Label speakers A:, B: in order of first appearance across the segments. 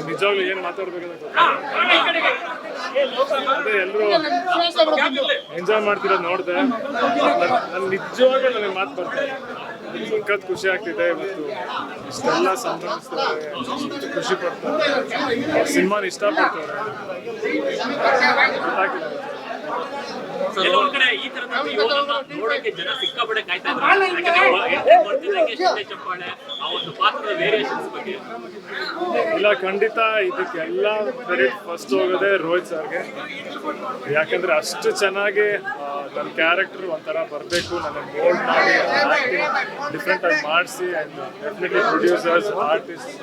A: ನಿಜವಾಗ್ಲೂ ಏನು ಮಾತಾಡ್ಬೇಕಂತ ಅದೇ ಎಲ್ಲರೂ ಎಂಜಾಯ್ ಮಾಡ್ತಿರೋದು ನೋಡಿದೆ. ನಾನು ನಿಜವಾಗ್ಲೂ ನನಗೆ ಮಾತು ಬರ್ತಾರೆ, ಸಖತ್ ಖುಷಿ ಆಗ್ತಿದೆ. ಇವತ್ತು ಇಷ್ಟೆಲ್ಲ ಸಂಭ್ರಮಿಸ್ತಾರೆ, ಖುಷಿ ಪಡ್ತಾರೆ, ಸಿನಿಮಾನ ಇಷ್ಟಪಡ್ತಾರೆ. ಗೊತ್ತಾಗ್ತಿದೆ
B: ಕೆಲವೊಂದ್ ಕಡೆ ಈ ತರದ ನೋಡೋಕೆ ಜನ ಸಿಕ್ಕಾಪಟ್ಟೆ ಕಾಯ್ತಾ ಇದ್ದಾರೆ. ಚಪ್ಪಾಳೆ ಆ ಒಂದು ಪಾತ್ರದ ವೇರಿಯೇಷನ್ಸ್ ಬಗ್ಗೆ
A: ಇಲ್ಲ, ಖಂಡಿತ ಇದಕ್ಕೆಲ್ಲ ಕ್ರೆಡಿಟ್ ಫಸ್ಟ್ ಹೋಗೋದೇ ರೋಹಿತ್ ಸರ್ಗೆ. ಯಾಕಂದ್ರೆ ಅಷ್ಟು ಚೆನ್ನಾಗಿ ನನ್ನ ಕ್ಯಾರೆಕ್ಟರ್ ಒಂಥರ ಬರಬೇಕು, ನನ್ನ ಮೋಲ್ಡ್ ಮಾಡಿ ಡಿಫ್ರೆಂಟ್ ಆಗಿ ಮಾಡಿಸಿ, ಆ್ಯಂಡ್ ಡೆಫಿನೆಟ್ಲಿ ಪ್ರೊಡ್ಯೂಸರ್ಸ್, ಆರ್ಟಿಸ್ಟ್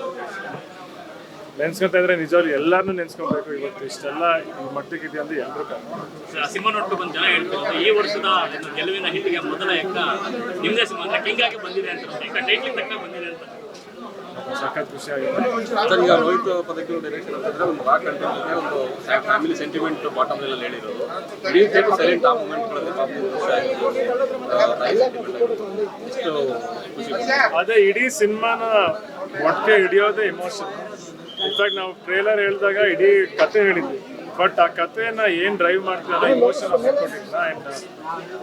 A: ನೆನ್ಸ್ಕೊಂತ ಇದ್ರೆ ನಿಜವಾಗ್ಲೂ ಎಲ್ಲಾರನ್ನೂ ನೆನ್ಸ್ಕೊಬೇಕು. ಇವತ್ತು ಇಷ್ಟೆಲ್ಲ ಈ ಮಟ್ಟಿಗೆ ಇದೆ ಅಂದ್ರೆ ಎಲ್ಲರೂ
B: ಸಿನಿಮಾ ನೋಡ್ಕೊಂಡು ಬಂದು ಜನ ಹೇಳ್ತಾರೆ ಈ ವರ್ಷದ ಗೆಲುವಿನ ಹಿಂದಿಗೆ ಮೊದಲ ಎಕ್ಕ ನಿಮ್ದೇ ಸಿನಿಮಾ ಅಂದ್ರೆ ಕಿಂಗ್ ಆಗಿ ಬಂದಿದೆ ಅಂತ, ಈಗ ಟೈಟ್ಲಿಂಗ್ ತಕ್ಕ ಬಂದಿದೆ ಅಂತ
A: ಸಖತ್ ಖುಷಿ ಆಗಿದೆ.
C: ಸರ್, ಈಗ ರೋಹಿತ್ ಪದಕಿ ಡೈರೆಕ್ಷನ್ ಅಂತಂದ್ರೆ ಒಂದು ರಾಕ್ ಕಂಟೆಂಟ್ಗೆ ಒಂದು ಫ್ಯಾಮಿಲಿ ಸೆಂಟಿಮೆಂಟ್ ಬಾಟಮ್ ಎಲ್ಲ ಹೇಳಿರೋದು. ಇಡೀ ಥಿಯೇಟರ್ ಸೈಲೆಂಟ್ ಆ ಮೂಮೆಂಟ್ಗಳಲ್ಲಿ
A: ಅದೇ ಇಡೀ ಸಿನಿಮಾನ ಒಟ್ಟಿಗೆ ಹಿಡಿಯೋದೇ ಎಮೋಷನ್. ಇನ್ಫ್ಯಾಕ್ಟ್ ನಾವು ಟ್ರೇಲರ್ ಹೇಳಿದಾಗ ಇಡೀ ಕತೆ ಹೇಳಿದ್ವಿ, ಬಟ್ ಆ ಕಥೆಯನ್ನ ಏನ್ ಡ್ರೈವ್ ಮಾಡ್ತೀವಿ ಅನ್ನೋ ಇಮೋಷನ್ ಕೊಟ್ಟಿಲ್ಲ. ಆ್ಯಂಡ್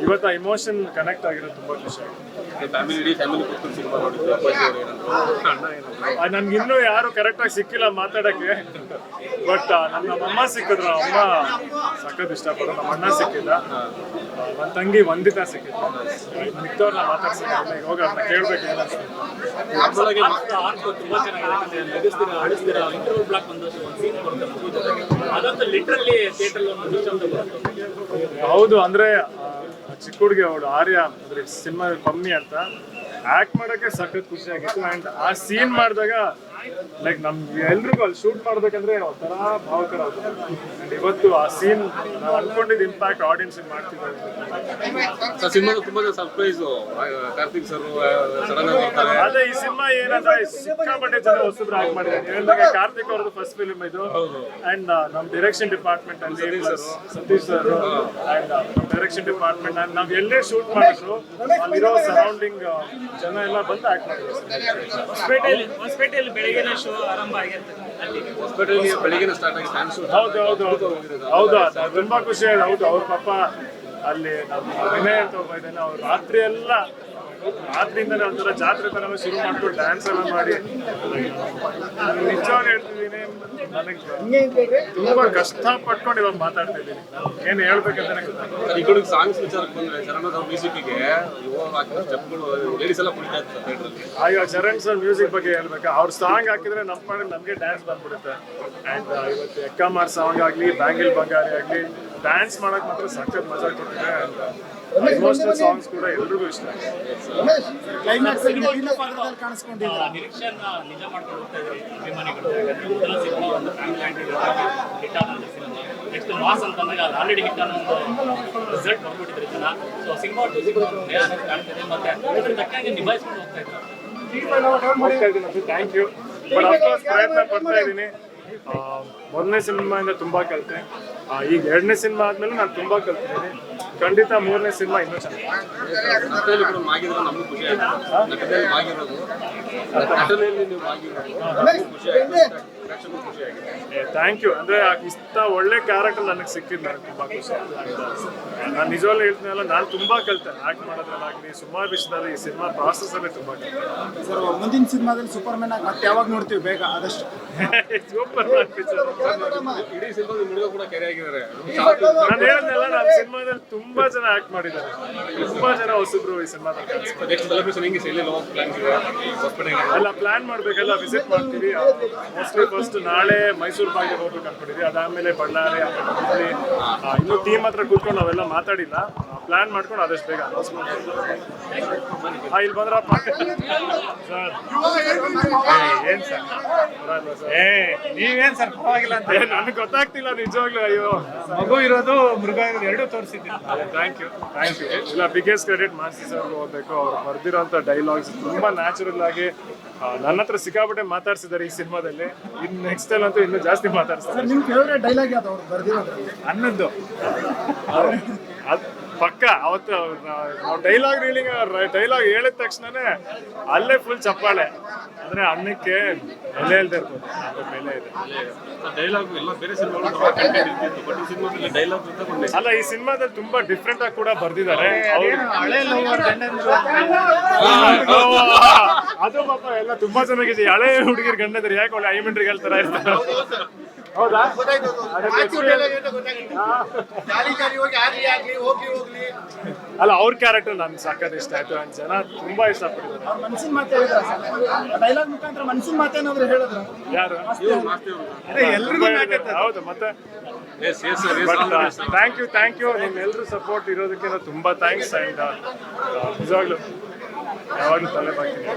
A: ಇವತ್ತು ಆ ಇಮೋಷನ್ ಕನೆಕ್ಟ್ ಆಗಿರೋದು ತುಂಬಾ ಖುಷಿ ಆಗಿದೆ. ನನ್ಗೆ ಇನ್ನೂ ಯಾರು ಕರೆಕ್ಟಾಗಿ ಸಿಕ್ಕಿಲ್ಲ ಮಾತಾಡಕ್ಕೆ, ಬಟ್ ನಮ್ಮ ಅಮ್ಮ ಸಿಕ್ಕಿದ್ರು. ಅಮ್ಮ ಸಖತ್ ಇಷ್ಟಪಡೋದು. ನಮ್ಮ ಅಣ್ಣ ಸಿಕ್ಕಿಲ್ಲ, ನನ್ನ ತಂಗಿ ವಂದಿತಾ ಸಿಕ್ಕಿದ್ರು. ಮಿಕ್ಕವ್ರನ್ನ ಮಾತಾಡ್ಸಿಲ್ಲ, ಈಗ ಹೋಗಿ ಅವ್ರನ್ನ ಕೇಳ್ಬೇಕು.
B: ತುಂಬಾ ಚೆನ್ನಾಗಿದೆ. ಇಂಟರ್ವಲ್ ಬ್ಲಾಕ್ ಒಂದು ಸೀನ್ ಬರುತ್ತೆ, ಅದಂತೂ ಲಿಟ್ರಲಿ ಥಿಯೇಟರ್
A: ಹೌದು. ಅಂದ್ರೆ ಚಿಕ್ಕ ಹುಡುಗಿ ಅವಳು ಆರ್ಯ ಅಂದ್ರೆ ಸಿನಿಮಾ ಕಮ್ಮಿ ಅಂತ ಆಕ್ಟ್ ಮಾಡೋಕೆ ಸಖತ್ ಖುಷಿ ಆಗಿತ್ತು. ಆ್ಯಂಡ್ ಆ ಸೀನ್ ಮಾಡಿದಾಗ ಲೈಕ್ ನಮ್ಗೆ ಎಲ್ರಿಗೂ ಅಲ್ಲಿ ಶೂಟ್ ಮಾಡ್ಬೇಕಂದ್ರೆ ಒಂಥರ ಭಾವಕರ ಆಗುತ್ತೆ. ಆ್ಯಂಡ್ ಇವತ್ತು ಆ ಸೀನ್ ನಾವು ಅನ್ಕೊಂಡಿದ್ದ ಇಂಪ್ಯಾಕ್ಟ್ ಆಡಿಯನ್ಸ್ ಮಾಡ್ತಿದ್ದಾರೆ.
C: ಸಿನಿಮಾದ ತುಂಬಾ ಸರ್ಪ್ರೈಸ್ ಕಾರ್ತಿಕ್ ಸರ್ ಸಡನ್ ಆಗಿ ಬರ್ತಾರೆ.
A: ಅದೇ ಈ ಸಿನಿಮಾ ಏನಂದ್ರೆ ಸಿಕ್ಕಾಪಟ್ಟೆ ಜನ ಹೊಸಬ್ರು ಆಕ್ಟ್ ಮಾಡಿದ್ದಾರೆ. ಹೇಳಿದಾಗ ಕಾರ್ತಿಕ್ ಅವ್ರದ್ದು ಫಸ್ಟ್ ಫಿಲ್ಮ್ ಇದು. ಅಂಡ್ ನಮ್ಮ ಡೈರೆಕ್ಷನ್ ಡಿಪಾರ್ಟ್ಮೆಂಟ್ ಅಲ್ಲಿ ಸತೀಶ್ ಸರ್ ಅಂಡ್ ನಮ್ಮ ಡೈರೆಕ್ಷನ್ ಡಿಪಾರ್ಟ್ಮೆಂಟ್ ನಾವ್ ಎಲ್ಲೇ ಶೂಟ್ ಮಾಡಿದ್ರು ಅಲ್ಲಿರೋ ಸರೌಂಡಿಂಗ್ ಜನ ಎಲ್ಲ ಬಂದು ಆಕ್ಟ್ ಮಾಡಿದ್ರು.
B: ಹೊಸಪೇಟೆಯಲ್ಲಿ ಬೆಳಗಿನ ಶೋ ಆರಂಭ ಆಗಿರ್ತದೆ,
C: ಹೊಸಪೇಟೆಯಲ್ಲಿ ಬೆಳಗಿನ ಸ್ಟಾರ್ಟ್ ಆಗಿ ಫ್ಯಾನ್ ಶೋ.
A: ಹೌದು ಹೌದು ಹೌದು ಹೌದು, ತುಂಬಾ ಖುಷಿ ಆಗಿದೆ. ಹೌದು, ಅವ್ರ ಪಾಪ ಅಲ್ಲಿ ನಮ್ಮ ವಿನಯ್ ಅಂತ ಒಬ್ಬ ಇದ್ದಾನೆ, ಅವ್ರು ರಾತ್ರಿಯಿಂದಲೇ ಒಂಥರ ಜಾತ್ರೆ ತರ ಶುರು ಮಾಡ್ಕೊಂಡು ಡ್ಯಾನ್ಸ್ ಎಲ್ಲ ಮಾಡಿ. ನಿಜವಾಗಿ ಹೇಳ್ತಿದ್ದೀನಿ, ನನಗೆ ತುಂಬಾ ಕಷ್ಟ ಪಟ್ಕೊಂಡು ಇವಾಗ ಮಾತಾಡ್ತಾ ಇದ್ದೀನಿ. ಏನ್ ಹೇಳ್ಬೇಕಂತಾನೆ ಗೊತ್ತಾಗ್ತದೆ.
C: ಈ ಕಡೆ ಸಾಂಗ್ಸ್ ವಿಚಾರಕ್ಕೆ ಬಂದ್ರೆ ಚರಣ್ ಅವ್ರ ಮ್ಯೂಸಿಕ್ಗೆ ಸ್ಟೆಪ್ಗಳು ಲೇಡೀಸ್ ಎಲ್ಲ ಕುಣಿತಾ ಇರ್ತಾರೆ.
A: ಇವಾಗ ಚರಣ್ ಸರ್ ಮ್ಯೂಸಿಕ್ ಬಗ್ಗೆ ಹೇಳ್ಬೇಕಾ, ಅವ್ರ ಸಾಂಗ್ ಹಾಕಿದ್ರೆ ನಮ್ಮ ಪಾಡಿಗೆ ನಮಗೆ ಡ್ಯಾನ್ಸ್ ಬಂದ್ಬಿಡುತ್ತೆ. ಆ್ಯಂಡ್ ಇವತ್ತು ಎಕ್ಕಮಾರ್ ಸಾಂಗ್ ಆಗಲಿ, ಬ್ಯಾಂಗಿಲ್ ಬಂಗಾರಿ ಆಗಲಿ, ಡ್ಯಾನ್ಸ್ ಮಾಡೋಕೆ ಮಾತ್ರ ಸಖತ್ ಮಜಾ ಕೊಟ್ಟಿದೆ. ಇಮೋಷನಲ್ ಸಾಂಗ್ಸ್ ಕೂಡ ಎಲ್ರಿಗೂ ಇಷ್ಟ.
B: ನಿರೀಕ್ಷೆಯನ್ನ ನಿಜ ಮಾಡ್ಕೊಂಡು ಹೋಗ್ತಾ ಇದ್ದಾರೆ ಅಭಿಮಾನಿಗಳು. ಮೊದಲ ಸಿನಿಮಾ ಒಂದು ಫ್ಯಾಮಿಲಿ ಹಿಟ್ ಆದಂಥ ಸಿನಿಮಾ, ನೆಕ್ಸ್ಟ್ ಮಾಸ್ ಅಂತ ಅಂದಾಗ ಅದು ಆಲ್ರೆಡಿ ಹಿಟ್ ಅನ್ನೋ ಒಂದು ರಿಸಲ್ಟ್ ಬಂದ್ಬಿಟ್ಟಿದ್ರೆ ಜನ. ಸೊ ಸಿನಿಮಾ ಟು ಸಿನಿಮಾ ಕಾಣ್ತಿದೆ, ಮತ್ತೆ ಅದ್ರ ತಕ್ಕಂಗೆ ನಿಭಾಯಿಸ್ಕೊಂಡು ಹೋಗ್ತಾ ಇದ್ದಾರೆ.
A: Thank you. ಬಟ್ ಅಫ್ಕೋರ್ಸ್ ಪ್ರಯತ್ನ ಪಡ್ತಾ ಇದ್ದೀನಿ. ಮೊದಲನೇ ಸಿನಿಮಾಯಿಂದ ತುಂಬಾ ಕಲಿತೆ, ಈಗ ಎರಡನೇ ಸಿನಿಮಾ ಆದ್ಮೇಲೆ ನಾನು ತುಂಬಾ ಕಲ್ತಿದ್ದೀನಿ. ಖಂಡಿತ ಮೂರನೇ ಸಿನಿಮಾ ಇನ್ನೂ ಚೆನ್ನಾಗಿ. Thank you. ಅಂದ್ರೆ ಇಷ್ಟ ಒಳ್ಳೆ ಕ್ಯಾರೆಕ್ಟರ್ ನನಗೆ ಸಿಕ್ಕಿದ್ದು ನನಗೆ ತುಂಬಾ ಖುಷಿ ಆಗಿದೆ. ನಾನು ನಿಜವಾಗ್ಲೂ ಹೇಳ್ತೀನಲ್ಲ, ನಾನು ತುಂಬಾ ಕಲಿತೆ ಆಕ್ಟ್ ಮಾಡೋದ್ರಲ್ಲಾಗಲಿ, ಸುಮಾರು ವಿಷಯದಲ್ಲಿ ಈ ಸಿನಿಮಾ ಪ್ರಾಸೆಸ್ ಅಲ್ಲೇ ತುಂಬಾ ಕಲಿತೆ.
D: ಸರ್, ಮುಂದಿನ ಸಿನಿಮಾದಲ್ಲಿ ಸೂಪರ್ ಮ್ಯಾನ್ ಆಗಿ ಮತ್ತೆ ಯಾವಾಗ ನೋಡ್ತೀವಿ ಬೇಗ ಆದಷ್ಟು?
A: ಸೂಪರ್ ಮ್ಯಾನ್ ಪಿಕ್ಚರ್
C: ಇಡೀ ಸಿನಿಮಾದ ಹುಡುಗ ಕೂಡ ಕೆರೆ ಆಗಿದ್ದಾರೆ.
A: ನಾನು ಹೇಳಿದ್ನಲ್ಲ, ನಮ್ಮ ಸಿನಿಮಾದಲ್ಲಿ ತುಂಬಾ ಜನ ಆಕ್ಟ್ ಮಾಡಿದ್ದಾರೆ, ತುಂಬಾ ಜನ ಹೊಸಬ್ರು ಈ ಸಿನಿಮಾದಲ್ಲಿ.
C: ನೆಕ್ಸ್ಟ್ ಸೆಲೆಬ್ರೇಷನ್ ಹೆಂಗೆ
A: ಎಲ್ಲ ಪ್ಲಾನ್ ಮಾಡ್ಬೇಕಲ್ಲ, ವಿಸಿಟ್ ಮಾಡ್ತೀವಿ. ಮೋಸ್ಟ್ಲಿ ಫಸ್ಟ್ ನಾಳೆ ಮೈಸೂರು ಬಾಗಿಗೆ ಹೋಗ್ಬೇಕು ಅನ್ಕೊಂಡಿದ್ವಿ, ಅದಾದ್ಮೇಲೆ ಬಳ್ಳಾರಿ, ಹುಬ್ಳಿ. ಇನ್ನೂ ಟೀಮ್ ಹತ್ರ ಕೂತ್ಕೊಂಡು ನಾವೆಲ್ಲ ಮಾತಾಡಿಲ್ಲ, ಪ್ಲಾನ್ ಮಾಡ್ಕೊಂಡು ಆದಷ್ಟು ಬೇಗ ಅನೌನ್ಸ್ ಮಾಡ್ತೀವಿ. ಇಲ್ಲಿ ಬಂದ್ರಪ್ಪ ಸರ್. ಏನ್ ಸರ್
D: ನೀವೇನ್ ಸರ್ ಪರವಾಗಿಲ್ಲ ಅಂತ
A: ನನಗೆ ಗೊತ್ತಾಗ್ತಿಲ್ಲ ನಿಜವಾಗ್ಲೂ. ಅಯ್ಯೋ,
D: ಮಗು ಇರೋದು ಮೃಗ ಇರೋದು ಎರಡೂ ತೋರಿಸಿದ್ದೀನಿ.
A: Thank you. ಇಲ್ಲ, ಬಿಗ್ಗೆಸ್ಟ್ ಕ್ರೆಡಿಟ್ ಮಾಸ್ತಿ ಸರ್ಗೆ ಹೋಗ್ಬೇಕು. ಅವ್ರು ಬರ್ದಿರೋಂಥ ಡೈಲಾಗ್ಸ್ ತುಂಬಾ ನ್ಯಾಚುರಲ್ ಆಗಿ ನನ್ನ ಹತ್ರ ಸಿಕ್ಕಾಪಟ್ಟೆ ಮಾತಾಡ್ಸಿದ್ದಾರೆ ಈ ಸಿನಿಮಾದಲ್ಲಿ. ಇನ್ನು ನೆಕ್ಸ್ಟ್ ಟೈಮ್ ಅಂತೂ ಇನ್ನೂ ಜಾಸ್ತಿ ಮಾತಾಡ್ತಾರೆ.
D: ನಿಮ್ ಫೇವ್ರೇಟ್ ಡೈಲಾಗ್ ಯಾವ್ದು ಅವ್ರು ಬರ್ದಿರೋದು?
A: ಅನ್ನದ್ದು ಪಕ್ಕ ಅವತ್ತು ನಾವು ಡೈಲಾಗ್ ಹೇಳಿದ ತಕ್ಷಣನೇ ಅಲ್ಲೇ ಫುಲ್ ಚಪ್ಪಾಳೆ. ಅಂದ್ರೆ ಅನ್ನಕ್ಕೆ ಎಲೆ ಇಲ್ದೇ ಇರ್ತದೆ, ಅದು ಬೆಲೆ ಇದೆ.
C: ಡೈಲಾಗ್ ಎಲ್ಲ ಬೇರೆ ಸಿನಿಮಾಗಳು ಕಂಟೆಂಟ್ ಇರ್ತಿತ್ತು, ಬಟ್ ಈ ಸಿನಿಮಾದಲ್ಲಿ ಡೈಲಾಗ್ ಜೊತೆ
A: ಅಲ್ಲ, ಈ ಸಿನಿಮಾದಲ್ಲಿ ತುಂಬಾ ಡಿಫ್ರೆಂಟ್ ಆಗಿ ಕೂಡ ಬರ್ದಿದ್ದಾರೆ. ಅದು ಪಾಪ ಎಲ್ಲ ತುಂಬಾ ಚೆನ್ನಾಗಿದೆ. ಹಳೆ ಹುಡುಗಿರ್ ಗಂಡಂದ್ರೆ ಯಾಕೆ ಒಳ್ಳೆ ಐಮೆಂಟ್ರಿಗೆ ಹೇಳ್ತಾರ ಇರ್ತಾರೆ. ಹೌದಾ? ಅಲ್ಲ, ಅವ್ರ ಕ್ಯಾರೆಕ್ಟರ್ ನನ್ಗೆ ಸಖತ್ ಇಷ್ಟ ಆಯ್ತು. ಜನ ತುಂಬಾ ಇಷ್ಟಪಟ್ಟಿದ್ದಾರೆ.
D: ಮನ್ಸಿನ ಮಾತು ಹೇಳಿದ್ರ ಡೈಲಾಗ್ ಮುಖಾಂತರ ಮನ್ಸಿನ ಮಾತೇನಾದ್ರು ಹೇಳಿದ್ರ
A: ಯಾರು?
D: ಎಲ್ರಿಗೂ
A: ಹೌದು. ಮತ್ತೆ ಥ್ಯಾಂಕ್ ಯು ನಿಮ್ಮೆಲ್ಲರೂ ಸಪೋರ್ಟ್ ಇರೋದಕ್ಕೆ ತುಂಬಾ ಥ್ಯಾಂಕ್ಸ್. ಅಂಡ್ ನಿಜವಾಗ್ಲೂ ಯಾವಾಗಲೂ ತಲೆ ಬಾಗ್ತೀನಿ.